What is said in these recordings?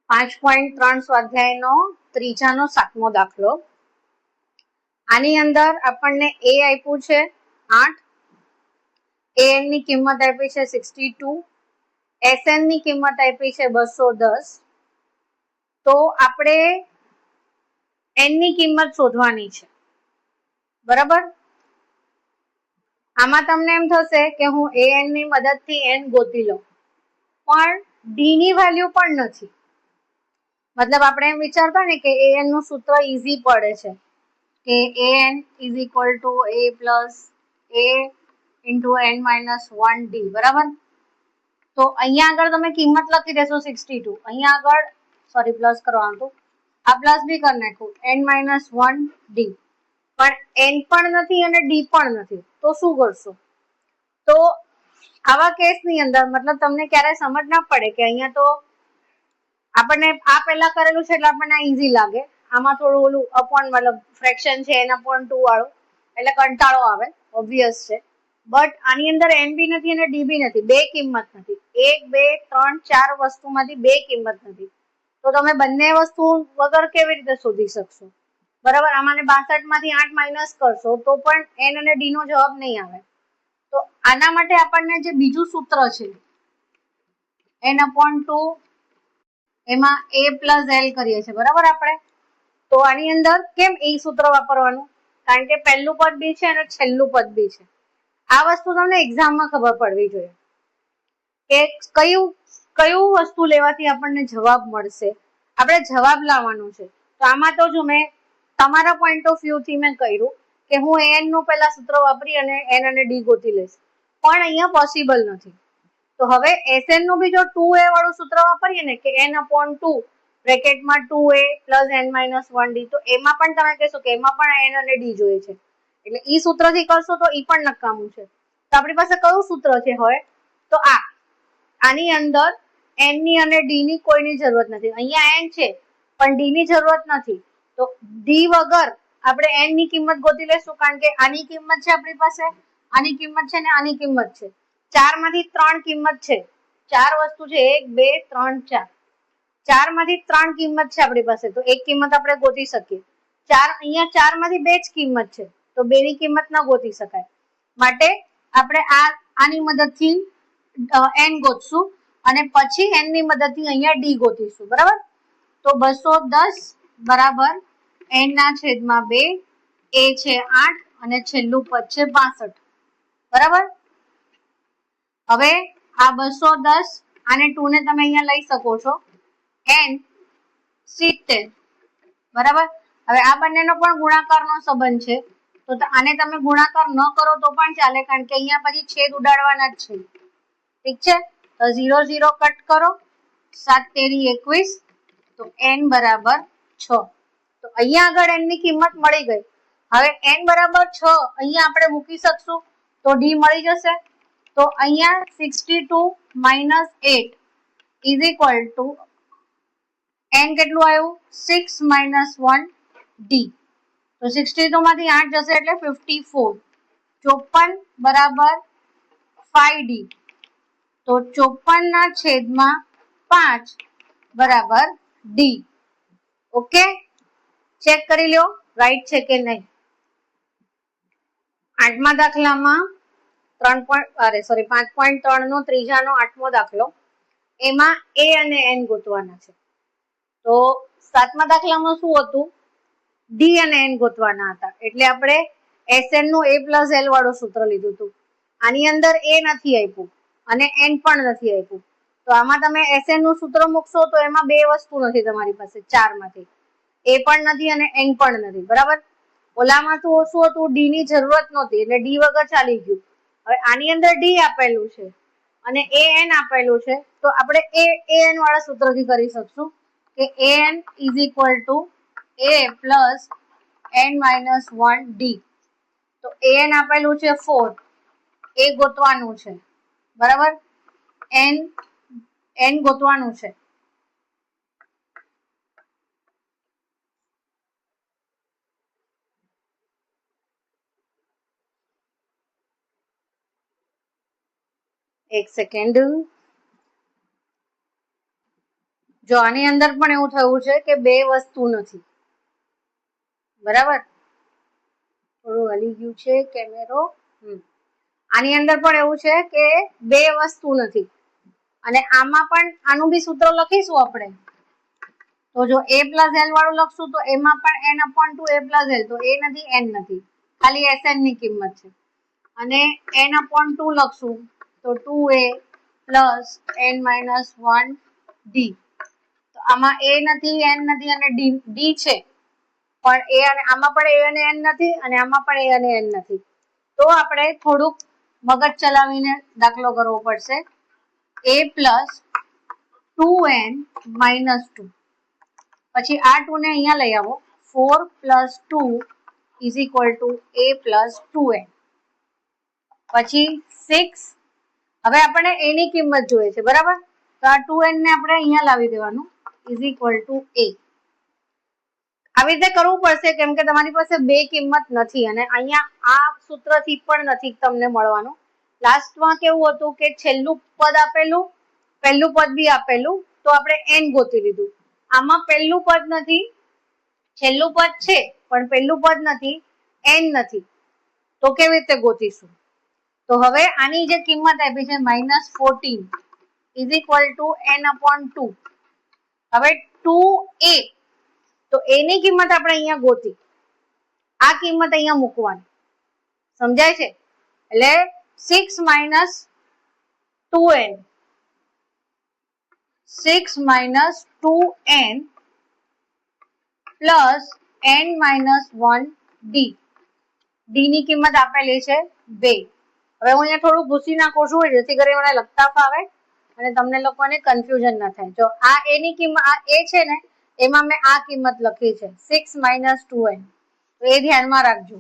5.3 સ્વાધ્યાયનો ત્રીજાનો 7મો દાખલો. આની અંદર આપણને એ આપ્યું છે 8, an ની કિંમત આપી છે 62, sn ની કિંમત આપી છે 210. તો આપણે n ની કિંમત શોધવાની છે, બરાબર. આમાં તમને એમ થશે કે હું an ની મદદથી n ગોતી લઉં, પણ d ની વેલ્યુ પણ નથી. મતલબ આપણે એમ વિચારતા ને કે an નું સૂત્ર ઈઝી પડે છે કે an is equal to a plus a into n minus 1d, બરાબર. તો અહીંયા આગળ તમે કિંમત લખી દેશો 62, અહીંયા આગળ સોરી પ્લસ કરવાનું હતું, આ પ્લસ બી કરી નાખ્યું n માઇનસ 1d, પણ n પણ નથી અને d પણ નથી. તો શું કરશો? તો આવા કેસની અંદર મતલબ તમને ક્યારે સમજ ના પડે કે અહીંયા તો આપણને આ પહેલા કરેલું છે એટલે આપણને ઈઝી લાગે, આમાં થોડું ઓલું અપોન મતલબ ફ્રેક્શન છે n અપોન 2 વાળું એટલે કંટાળો આવે, ઓબ્વિયસ છે. બટ આની અંદર n બી નથી અને d બી નથી, બે કિંમત નથી. 1 2 3 4 વસ્તુમાંથી બે કિંમત નથી, તો તમે બંને વસ્તુ વગર કેવી રીતે શોધી શકશો? બરાબર. આમાંને 62 માંથી 8 માઇનસ કરશો તો પણ n અને d નો જવાબ નહીં આવે. તો આના માટે આપણને જે બીજું સૂત્ર છે n અપોન 2, એમાં a પ્લસ l કરીએ છીએ, બરાબર. આપણે તો આની અંદર કેમ એ સૂત્ર વાપરવાનું? કારણ કે પહેલું પદ બી છે અને છેલ્લું પદ બી છે. આ વસ્તુ તમને એક્ઝામમાં ખબર પડવી જોઈએ કે કયું વસ્તુ લેવાથી આપણને જવાબ મળશે. આપણે જવાબ લાવવાનું છે. તો આમાં તો જો મેં તમારા પોઈન્ટ ઓફ વ્યૂ થી મેં કર્યું કે હું an નું પહેલા સૂત્ર વાપરી અને n અને d ગોતી લઈશ, પણ અહીંયા પોસિબલ નથી. તો હવે sn નું બી જો 2a વાળું સૂત્ર વાપરીએ ને કે n upon 2 બ્રેકેટમાં 2a plus n minus 1d, તો એમાં પણ તમે કહેશો કે એમાં પણ n અને d જોઈએ છે, એટલે ઈ સૂત્રથી કરશો તો ઈ પણ નકામું છે. તો આપણી પાસે કયું સૂત્ર છે હોય? તો આની અંદર n ની અને d ની કોઈની જરૂરત નથી. અહીંયા n છે પણ d ની જરૂરત નથી, તો d વગર આપણે n ની કિંમત ગોતી લઈશું, કારણ કે આની કિંમત છે આપણી પાસે, આની કિંમત છે ને આની કિંમત છે. 4 માંથી 3 કિંમત છે, 4 વસ્તુ છે 1 2 3 4, 4 માંથી 3 કિંમત છે આપણી પાસે, તો એક કિંમત આપણે ગોતી શકીએ. અહીંયા 4 માંથી 2 જ કિંમત છે, તો 2 ની કિંમત ના ગોતી શકાય. માટે આપણે આની મદદથી n ગોતશું અને પછી n ની મદદથી અહીંયા d ગોતીશું, બરાબર. તો 210 બરાબર n ના છેદમાં 2, a છે 8 અને છેલ્લું પદ છે 62, બરાબર. હવે આ 210 અને 2 ને તમે અહીંયા લઈ શકો છો, n 70, બરાબર. હવે આ બંનેનો પણ ગુણાકારનો સંબંધ છે, તો આને તમે ગુણાકાર ન કરો તો પણ ચાલે, કારણ કે અહીંયા પછી છેદ ઉડાડવાના જ છે. ઠીક છે. તો 0 0 કટ કરો, 7 તેરી 21, તો n બરાબર 6. તો અહીંયા આગળ n ની કિંમત મળી ગઈ. હવે n બરાબર 6 અહીંયા આપણે મૂકી શકશું તો d મળી જશે. તો અહીંયા 62 minus 8 is equal to n કેટલું આવ્યું? 6 માઇનસ 1 d. તો 62 માંથી 8 જશે એટલે 54, 54 બરાબર 5d. તો 54 ના છેદમાં 5 બરાબર d. ઓકે, ચેક કરી લો રાઈટ છે કે નહીં. 8મા દાખલામાં 5.3 નો ત્રીજાનો 8મો દાખલો, એમાં a અને n ગોતવાના છે. તો 7મા દાખલામાં શું હતું? d અને n ગોતવાના હતા, એટલે આપણે sn નું a પ્લસ l વાળું સૂત્ર લીધું હતું. આની અંદર a નથી આપ્યું અને n પણ નથી આપ્યું, તો આમાં તમે sn નું સૂત્ર મૂકશો તો એમાં બે વસ્તુ નથી તમારી પાસે, 4 માંથી a પણ નથી અને n પણ નથી, બરાબર. ઓલામાં તો શું હતું? d ની જરૂરત નહોતી એટલે d વગર ચાલી ગયું. હવે આની અંદર d આપેલું છે અને an આપેલું છે, તો આપણે an વાળા સૂત્રથી કરી શકશું કે an is equal to a plus n minus 1d. તો an આપેલું છે 4, a ગોતવાનું છે, બરાબર. n ગોતવાનું છે. એક સેકન્ડ. જો આની અંદર પણ એવું થયું છે કે બે વસ્તુ નથી, બરાબર, થોડું હલી ગયું છે કેમેરો. આની અંદર પણ એવું છે કે બે વસ્તુ નથી, અને આમાં પણ આનું બી સૂત્ર લખીશું આપણે. તો જો a પ્લસ l વાળું લખશું તો એમાં પણ n/2 a પ્લસ l, તો a નથી n નથી, ખાલી Sn ની કિંમત છે. અને n/2 લખશું તો 2a પ્લસ n-1d. તો આમાં a નથી, n નથી અને d છે, પણ a અને આમાં પણ a અને n નથી અને આમાં પણ a અને n નથી. તો આપણે થોડુંક મગજ ચલાવીને દાખલો કરવો પડશે. a પ્લસ 2n-2, પછી આ 2 ને અહીંયા લઈ આવો, 4 plus 2 is equal to a plus 2n. પછી 6, હવે આપણે a ની કિંમત જોઈએ છે, બરાબર, તો આ 2n ને આપણે અહીંયા લાવી દેવાનું, ઇઝ ઇક્વલ ટુ a. આવી રીતે કરવું પડશે કેમ કે તમારી પાસે બે કિંમત નથી, અને અહીંયા આ સૂત્રથી પણ નથી તમને મળવાનું. લાસ્ટમાં કેવું હતું કે છેલ્લું પદ આપેલું, પહેલું પદ બી આપેલું, તો આપણે n ગોતી લીધું. આમાં પહેલું પદ નથી, છેલ્લું પદ છે પણ પહેલું પદ નથી, n નથી, તો કેવી રીતે ગોતીશું? તો હવે આની જે કિંમત આપી છે -14 ઇઝ ઇક્વલ ટુ n/2. હવે 2a, તો a ની કિંમત આપણે અહીંયા ગોતી, આ કિંમત અહીંયા મૂકવાની, સમજાય છે? એટલે 6 minus 2n, 6 minus 2n plus n-1d. d ની કિંમત આપેલી છે 2. હવે હું અહીંયા થોડું ભૂસી નાખું છું જેથી કરી મને લખતા ફાવે અને તમને લોકોને કન્ફ્યુઝન ના થાય. જો આ a ની કિંમત, આ a છે ને, એમાં મેં આ કિંમત લખી છે 6 માઇનસ 2n, તો એ ધ્યાનમાં રાખજો.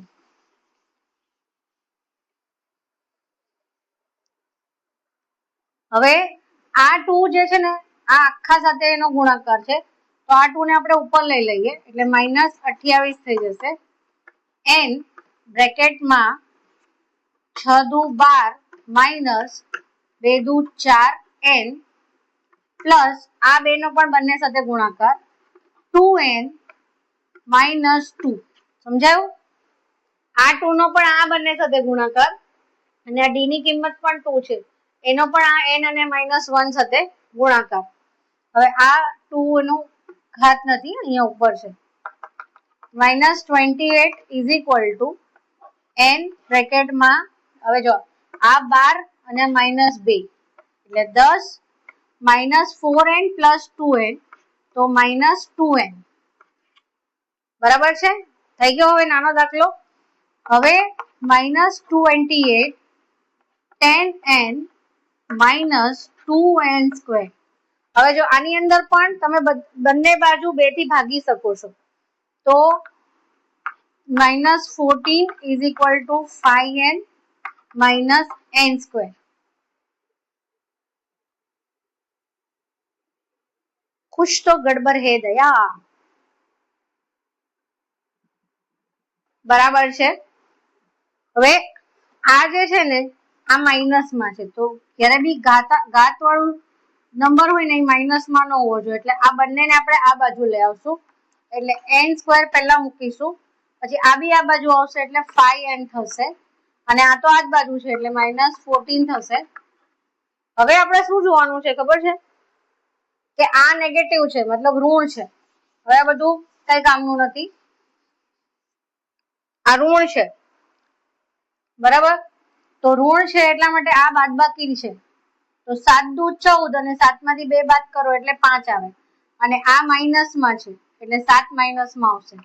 હવે આ 2 જે છે ને, આ આખા સાથે એનો ગુણાકાર છે, તો આ 2 ને આપણે ઉપર લઈ લઈએ એટલે -28 થઈ જશે. n બ્રેકેટમાં 6 દુ 12 માઇનસ 2 દુ 4n પ્લસ આ બે નો પણ બંને સાથે ગુણાકાર 2n માઇનસ 2. સમજાયું? આ 2 નો પણ આ બંને સાથે ગુણાકાર, અને આ d ની કિંમત પણ 2 છે, એનો પણ આ n અને -1 સાથે ગુણાકાર. હવે આ 2 નો ઘાત નથી, અહીંયા ઉપર છે. -28 ઇઝ ઇક્વલ ટુ n બ્રેકેટમાં, હવે જો આ 12 અને -2 એટલે 10 -4n પ્લસ 2n, તો -2n. બરાબર છે? થઈ ગયો હવે નાનો દાખલો. હવે -28 10n -2n². હવે જો આની અંદર પણ તમે બંને બાજુ 2 થી ભાગી શકો છો, તો -14 is equal to 5n -n². कुछ तो गड़बड़ है दया. બરાબર છે? હવે આ જે છે ને, આ માઇનસ માં છે, તો જ્યારે બી ઘાત વાળું નંબર હોય ને, એ માઇનસ માં ન હોવો જોઈએ, એટલે આ બંનેને આપણે આ બાજુ લઈ આવશું, એટલે n² પહેલા મૂકીશું, પછી આ બી આ બાજુ આવશે એટલે 5n થશે, અને આ તો આ જ બાજુ છે એટલે -14 થશે. હવે આપણે શું જોવાનું છે ખબર છે? કે આ નેગેટિવ છે, મતલબ ઋણ છે. હવે આ બધું કઈ કામનું નથી, આ ઋણ છે, બરાબર, તો ઋણ છે એટલા માટે આ બાદબાકી છે, તો 7 દુ 14 અને 7 માંથી 2 બાદ કરો એટલે 5 આવે, અને આ માઇનસ માં છે એટલે 7 માઇનસ માં આવશે,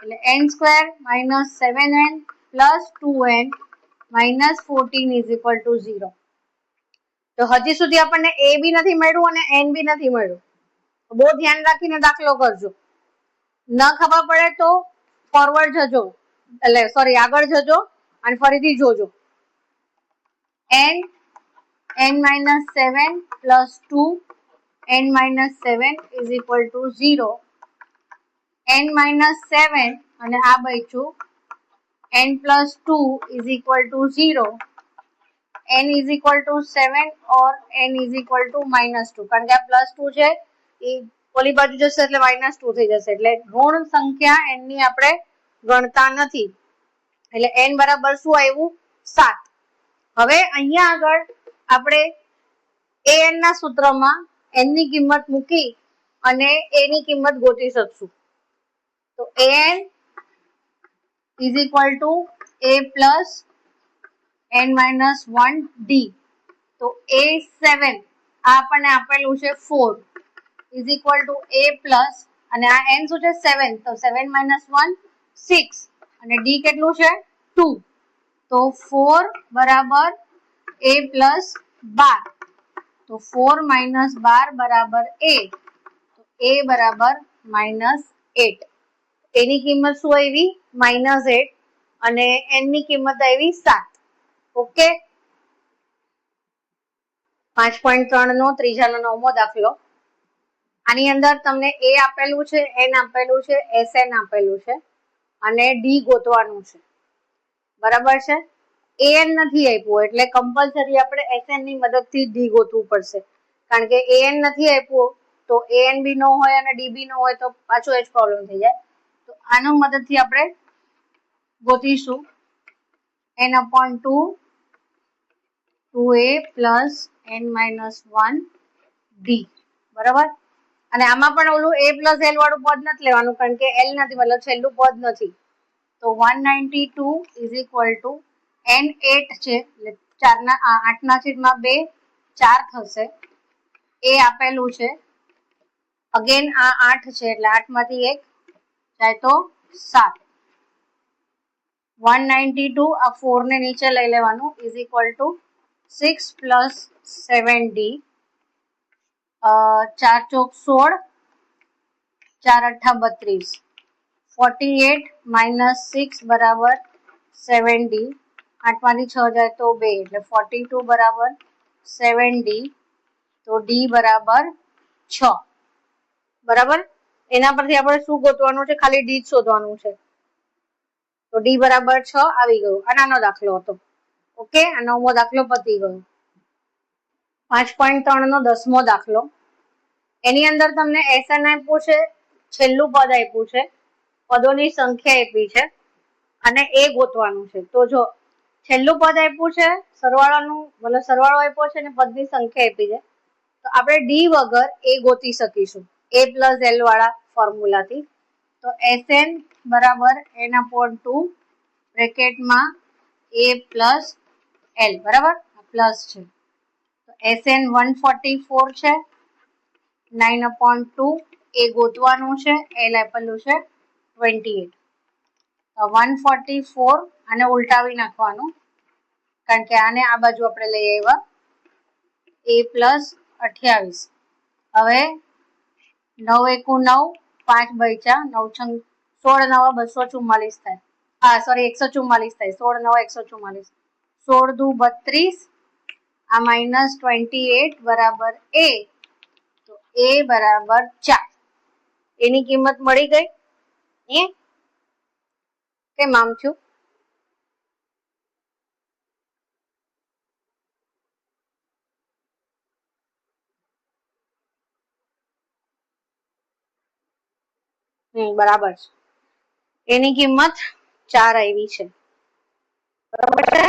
એટલે n² -7n plus 2n -14 is equal to 0. તો હજી સુધી આપણને a બી નથી મળ્યું અને n બી નથી મળ્યું, બહુ ધ્યાન રાખીને દાખલો કરજો. ન ખબર પડે તો ફોરવર્ડ જજો, એટલે સોરી આગળ જજો અને ફરીથી જોજો. n-7 plus 2 n-7 is equal to 0. n-7 અને આ બચ્યું n plus 2 is equal to 0. n is equal to 7 or n is equal to -2, કારણ કે આ +2 છે એ ઓલી બાજુ જશે એટલે -2 થઈ જશે, એટલે ઋણ સંખ્યા n ની આપણે ગણતા નથી, એટલે n બરાબર શું આવ્યું? 7. હવે અહીંયા આગળ આપણે an ના સૂત્રમાં n ની કિંમત મૂકી અને a ની કિંમત ગોતી શકશું. તો an is equal to a plus n minus 1 d. તો a7 આ આપણને આપેલું છે 4 is equal to a plus અને આ n શું છે 7, તો 7 minus 1 6 અને d કેટલું છે 2. તો 4 બરાબર a plus 12. તો 4 minus 12 બરાબર a. તો a બરાબર -8. એની કિંમત શું આવી? -8 અને n ની કિંમત આવી 7. ઓકે. 5.3 નો ત્રીજાનો 9મો દાખલો. આની અંદર તમને a આપેલું છે, n આપેલું છે, sn આપેલું છે અને d ગોતવાનું છે. બરાબર છે? an નથી આપ્યું એટલે કમ્પલસરી આપણે sn ની મદદથી d ગોતવું પડશે, કારણ કે an નથી આપ્યું તો an બી ન હોય અને d બી ન હોય તો પાછો એ જ પ્રોબ્લેમ થઈ જાય. તો આનો મદદથી આપણે ગોતીશું n/2 2a plus n minus 1 d. બરાબર? અને આમાં પણ ઓલું a plus l વાળું પદ નથી લેવાનું, કારણ કે l નથી, મતલબ છેલ્લું પદ નથી. તો 192 is equal to n8 છે એટલે 8/2 4 થશે. a આપેલું છે, અગેન આ 8 છે એટલે 8 માંથી 1 જાય તો 7. 192 આ 4 ને નીચે લઈ લેવાનું is equal to 6 plus 7d. 4 Chowk 16, 4 અઠ્ઠા 32. 48 minus 6 બરાબર 7d. 8 માંથી 6 જાય તો 2 એટલે 42 બરાબર 7d. તો d બરાબર 6. બરાબર? એના પરથી આપણે શું ગોતવાનું છે? ખાલી d જ શોધવાનું છે. તો d બરાબર 6 આવી ગયું. આ નાનો દાખલો હતો. ઓકે, આ 9મો દાખલો પતી ગયો. 5.3 નો 10મો દાખલો. એની અંદર તમને sn આપ્યું છે, છેલ્લું પદ આપ્યું છે, પદોની સંખ્યા આપી છે અને a ગોતવાનું છે. તો જો છેલ્લું પદ આપ્યું છે, સરવાળાનું મતલબ સરવાળો આપ્યો છે અને પદની સંખ્યા આપી છે, તો આપણે d વગર a ગોતી શકીશું a plus l વાળા ફોર્મ્યુલાથી. તો sn બરાબર n/2 બ્રેકેટમાં a plus l. બરાબર? પ્લસ છે. તો sn 144 છે, 9/2 a ગોતવાનું છે, l આપેલું છે 28. 144 આને ઉલટાવી નાખવાનું, કારણ કે આને આ બાજુ આપણે લઈ આવ્યા a plus 28. હવે 9 એકુ 9, 5 બચ્યા, 9 16 9 244 થાય. સોરી 144 થાય. 16 9 144. 16 દુ 32. આ -28 બરાબર a. તો a બરાબર 4. એની કિંમત મળી ગઈ. કેમ આમ થયું? બરાબર છે. એની કિંમત 4 આવી છે. બરાબર છે.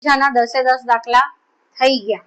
બીજાના 10 દાખલા થઈ ગયા.